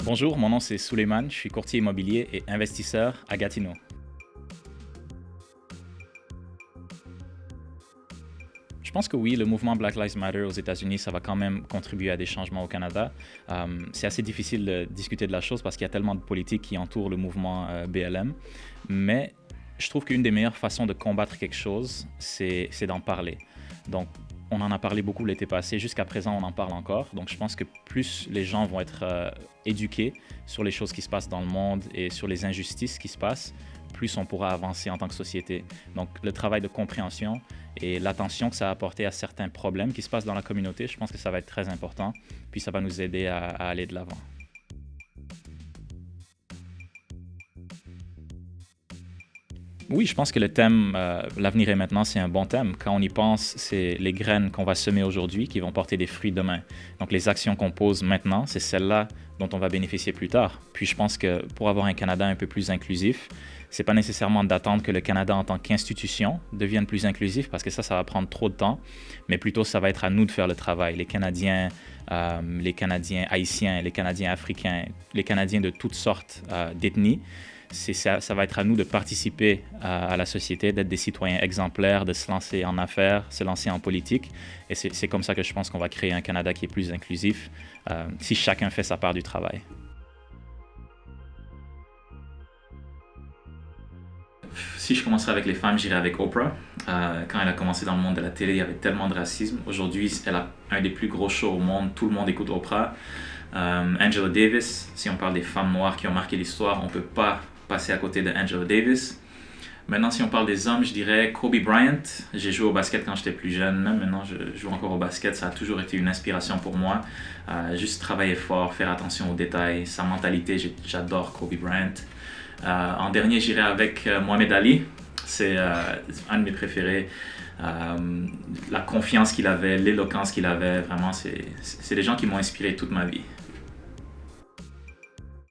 Bonjour, mon nom c'est Souleymane, je suis courtier immobilier et investisseur à Gatineau. Je pense que oui, le mouvement Black Lives Matter aux États-Unis, ça va quand même contribuer à des changements au Canada. C'est assez difficile de discuter de la chose parce qu'il y a tellement de politiques qui entourent le mouvement BLM. Mais je trouve qu'une des meilleures façons de combattre quelque chose, c'est d'en parler. Donc, on en a parlé beaucoup l'été passé, jusqu'à présent on en parle encore. Donc je pense que plus les gens vont être éduqués sur les choses qui se passent dans le monde et sur les injustices qui se passent, plus on pourra avancer en tant que société. Donc le travail de compréhension et l'attention que ça a apporté à certains problèmes qui se passent dans la communauté, je pense que ça va être très important, puis ça va nous aider à aller de l'avant. Oui, je pense que le thème L'avenir est maintenant, c'est un bon thème. Quand on y pense, c'est les graines qu'on va semer aujourd'hui qui vont porter des fruits demain. Donc les actions qu'on pose maintenant, c'est celles-là dont on va bénéficier plus tard. Puis je pense que pour avoir un Canada un peu plus inclusif, c'est pas nécessairement d'attendre que le Canada en tant qu'institution devienne plus inclusif parce que ça va prendre trop de temps, mais plutôt ça va être à nous de faire le travail. Les Canadiens haïtiens, les Canadiens africains, les Canadiens de toutes sortes d'ethnies. Ça va être à nous de participer à la société, d'être des citoyens exemplaires, de se lancer en affaires, se lancer en politique. Et c'est comme ça que je pense qu'on va créer un Canada qui est plus inclusif, si chacun fait sa part du travail. Si je commencerais avec les femmes, j'irais avec Oprah. Quand elle a commencé dans le monde de la télé, il y avait tellement de racisme. Aujourd'hui, elle a un des plus gros shows au monde. Tout le monde écoute Oprah. Angela Davis, si on parle des femmes noires qui ont marqué l'histoire, on ne peut pas passer à côté de Angela Davis. Maintenant, si on parle des hommes, je dirais Kobe Bryant. J'ai joué au basket quand j'étais plus jeune. Même maintenant, je joue encore au basket. Ça a toujours été une inspiration pour moi. Juste travailler fort, faire attention aux détails, sa mentalité. J'adore Kobe Bryant. En dernier, j'irai avec Mohamed Ali. C'est un de mes préférés. La confiance qu'il avait, l'éloquence qu'il avait, vraiment, c'est des gens qui m'ont inspiré toute ma vie.